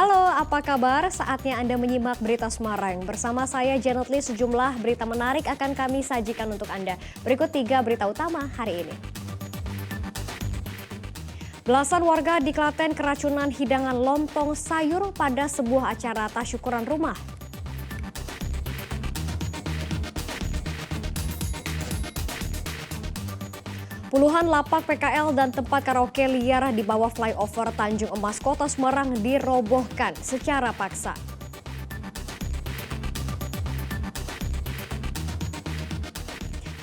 Halo, apa kabar? Saatnya Anda menyimak berita Semarang. Bersama saya Janet Lee, sejumlah berita menarik akan kami sajikan untuk Anda. Berikut 3 berita utama hari ini. Belasan warga di Klaten keracunan hidangan lontong sayur pada sebuah acara tasyukuran rumah. Puluhan lapak PKL dan tempat karaoke liar di bawah flyover Tanjung Emas Kota Semarang dirobohkan secara paksa.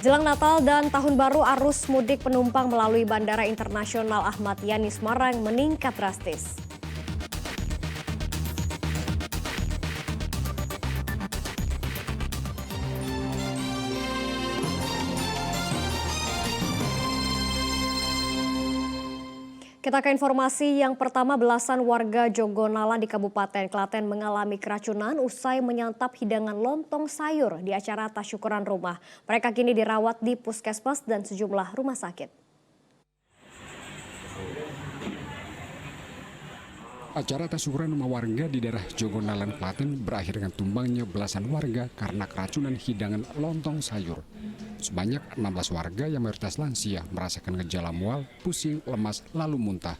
Jelang Natal dan Tahun Baru, arus mudik penumpang melalui Bandara Internasional Ahmad Yani Semarang meningkat drastis. Kita ke informasi yang pertama, belasan warga Jogonala di Kabupaten Klaten mengalami keracunan usai menyantap hidangan lontong sayur di acara tasyukuran rumah. Mereka kini dirawat di puskesmas dan sejumlah rumah sakit. Acara tasyukuran rumah warga di daerah Jogonalan, Klaten berakhir dengan tumbangnya belasan warga karena keracunan hidangan lontong sayur. Sebanyak 16 warga yang mayoritas lansia merasakan gejala mual, pusing, lemas, lalu muntah.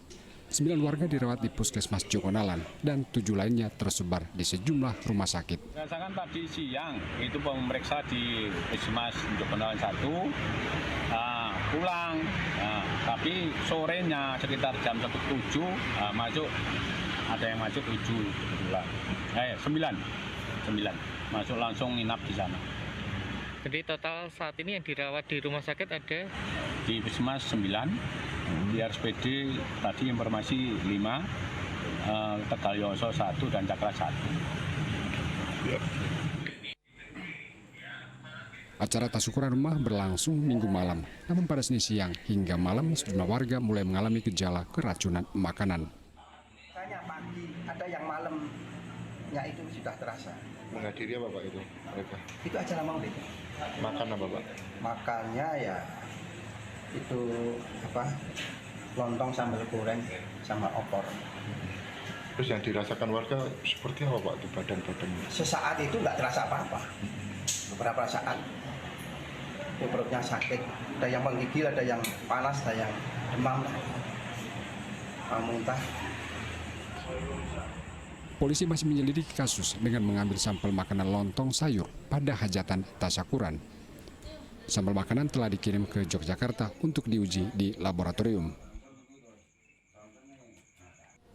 9 warga dirawat di Puskesmas Jogonalan dan 7 lainnya tersebar di sejumlah rumah sakit. Berdasarkan tadi siang itu pemeriksa di Puskesmas Jogonalan 1 pulang, tapi sorenya sekitar jam 7 masuk, ada yang masuk 9 masuk langsung nginap di sana. Jadi total saat ini yang dirawat di rumah sakit ada? Di Puskesmas 9, di RSPD tadi informasi 5, Tegal Yoso 1 dan Cakra 1. Acara tasyukuran rumah berlangsung Minggu malam, namun pada Senin siang hingga malam sejumlah warga mulai mengalami gejala keracunan makanan. Misalnya pagi, ada yang malamnya itu sudah terasa. Menghadiri apa Pak itu mereka? Itu acara maulid. Makan apa Pak? Makannya ya itu lontong sambal goreng sama opor. Terus yang dirasakan warga seperti apa Pak di badan-badannya? Sesaat itu nggak terasa apa-apa. Beberapa saat itu perutnya sakit, ada yang menggigil, ada yang panas, ada yang demam, muntah. Polisi masih menyelidiki kasus dengan mengambil sampel makanan lontong sayur pada hajatan tasyakuran. Sampel makanan telah dikirim ke Yogyakarta untuk diuji di laboratorium.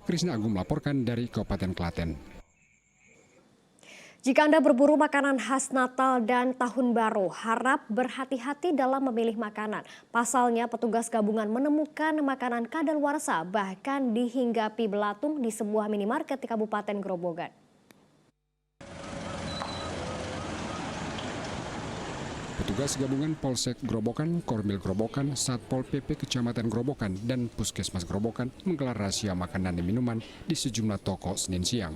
Krisna Agung melaporkan dari Kabupaten Klaten. Jika Anda berburu makanan khas Natal dan Tahun Baru, harap berhati-hati dalam memilih makanan. Pasalnya, petugas gabungan menemukan makanan kadaluarsa bahkan dihinggapi belatung di sebuah minimarket di Kabupaten Grobogan. Petugas gabungan Polsek Grobogan, Kormil Grobogan, Satpol PP Kecamatan Grobogan, dan Puskesmas Grobogan menggelar razia makanan dan minuman di sejumlah toko Senin siang.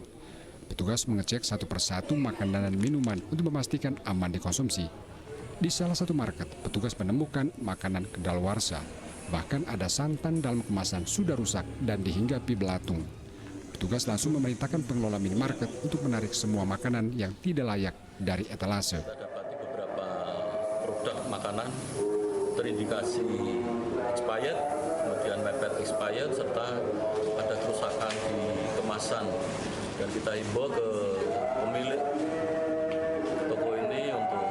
Petugas mengecek satu persatu makanan dan minuman untuk memastikan aman dikonsumsi. Di salah satu market, petugas menemukan makanan kadaluarsa. Bahkan ada santan dalam kemasan sudah rusak dan dihinggapi belatung. Petugas langsung memerintahkan pengelola minimarket untuk menarik semua makanan yang tidak layak dari etalase. Kita dapati beberapa produk makanan terindikasi expired, kemudian mepet expired, serta ada kerusakan di kemasan. Dan kita himbau ke pemilik toko ini untuk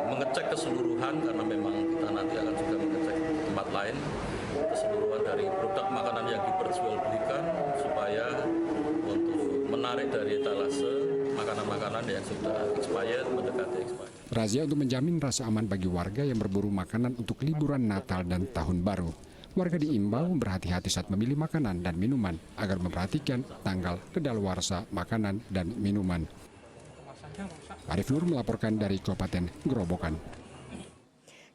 mengecek keseluruhan, karena memang kita nanti akan juga mengecek tempat lain keseluruhan dari produk makanan yang diperjualbelikan supaya untuk menarik dari etalase makanan-makanan yang sudah expired, mendekati expired. Razia untuk menjamin rasa aman bagi warga yang berburu makanan untuk liburan Natal dan Tahun Baru. Warga diimbau berhati-hati saat memilih makanan dan minuman agar memperhatikan tanggal kadaluarsa makanan dan minuman. Arif Nur melaporkan dari Kabupaten Grobogan.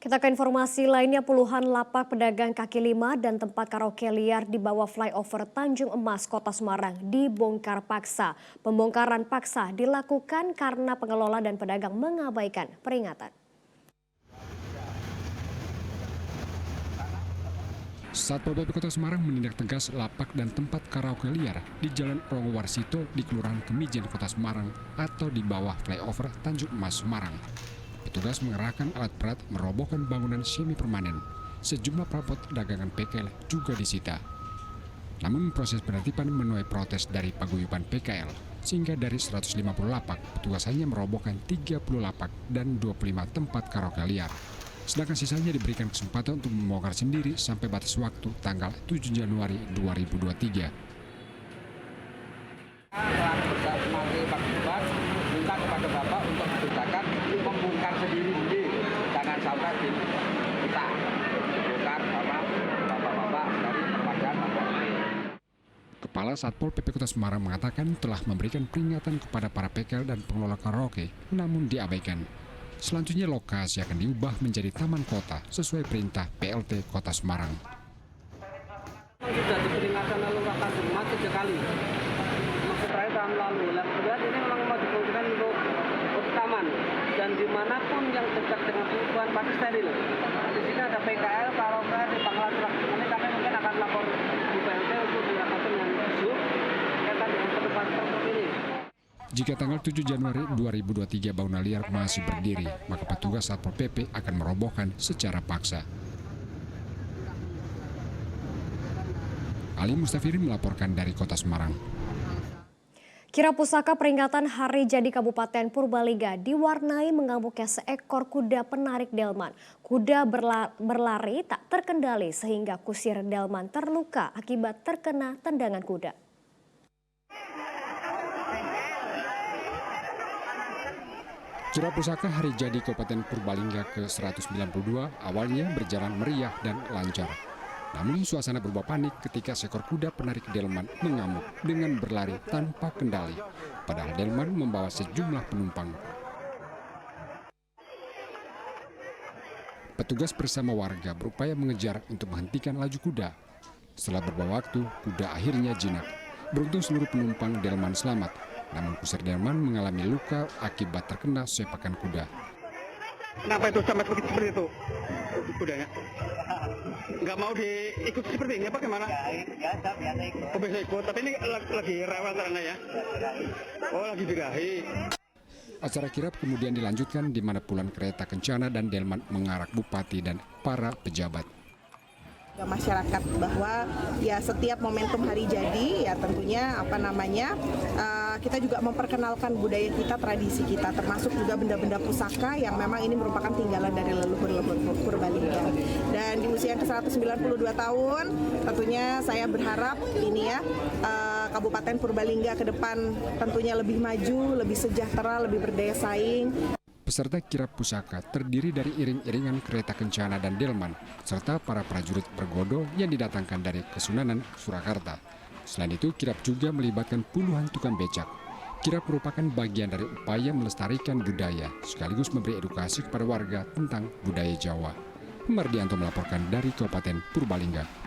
Kita ke informasi lainnya, puluhan lapak pedagang kaki lima dan tempat karaoke liar di bawah flyover Tanjung Emas, Kota Semarang dibongkar paksa. Pembongkaran paksa dilakukan karena pengelola dan pedagang mengabaikan peringatan. Satpol PP Kota Semarang menindak tegas lapak dan tempat karaoke liar di Jalan Rongowarsito di Kelurahan Kemijen Kota Semarang atau di bawah flyover Tanjung Emas Semarang. Petugas mengerahkan alat berat merobohkan bangunan semi permanen. Sejumlah perabot dagangan PKL juga disita. Namun proses penertiban menuai protes dari paguyuban PKL, sehingga dari 150 lapak, petugas hanya merobohkan 30 lapak dan 25 tempat karaoke liar. Sedangkan sisanya diberikan kesempatan untuk membongkar sendiri sampai batas waktu tanggal 7 Januari 2023. Minta kepada Bapak untuk diberitakan membongkar sendiri, jangan sampai kita bongkar sama bapak-bapak dari perwakilan Bapak. Kepala Satpol PP Kota Semarang mengatakan telah memberikan peringatan kepada para PKL dan pengelola karaoke, namun diabaikan. Selanjutnya lokasi akan diubah menjadi taman kota sesuai perintah PLT Kota Semarang. Sudah diperingatkan lalu Bapak Jumat 3 kali. Maksud saya tahun lalu. Yang kedua ini memang mau difungsikan untuk taman. Dan dimanapun yang dekat dengan perubahan pasti steril. Di sini ada PKL, karaoke di Pangkalan Truk. Nanti kami mungkin akan lapor di PLT untuk dilakukan yang busuk kaitan dengan perubahan truk ini. Jika tanggal 7 Januari 2023 bangunan liar masih berdiri, maka petugas Satpol PP akan merobohkan secara paksa. Ali Mustafirin melaporkan dari Kota Semarang. Kirap pusaka peringatan Hari Jadi Kabupaten Purbalingga diwarnai mengamuknya seekor kuda penarik delman. Kuda berlari tak terkendali sehingga kusir delman terluka akibat terkena tendangan kuda. Kirap pusaka Hari Jadi Kabupaten Purbalingga ke-192 awalnya berjalan meriah dan lancar. Namun suasana berubah panik ketika seekor kuda penarik delman mengamuk dengan berlari tanpa kendali. Padahal delman membawa sejumlah penumpang. Petugas bersama warga berupaya mengejar untuk menghentikan laju kuda. Setelah beberapa waktu, kuda akhirnya jinak. Beruntung seluruh penumpang delman selamat. Namun kusir delman mengalami luka akibat terkena sepakan kuda. Kenapa itu sampai seperti itu kudanya? Nggak mau diikut seperti ini apa gimana? Biasa ikut. Oh, biasa ikut, tapi ini lagi rewel karena ya? Oh, lagi birahi. Acara kirap kemudian dilanjutkan di mana puluhan kereta kencana dan delman mengarak bupati dan para pejabat. Masyarakat bahwa ya setiap momentum hari jadi ya tentunya kita juga memperkenalkan budaya kita, tradisi kita, termasuk juga benda-benda pusaka yang memang ini merupakan tinggalan dari leluhur-leluhur Purbalingga. Dan di usia yang ke-192 tahun tentunya saya berharap ini ya Kabupaten Purbalingga ke depan tentunya lebih maju, lebih sejahtera, lebih berdaya saing. Peserta kirap pusaka terdiri dari iring-iringan kereta kencana dan delman, serta para prajurit bergodo yang didatangkan dari Kesunanan, Surakarta. Selain itu, kirap juga melibatkan puluhan tukang becak. Kirap merupakan bagian dari upaya melestarikan budaya, sekaligus memberi edukasi kepada warga tentang budaya Jawa. Mardianto melaporkan dari Kabupaten Purbalingga.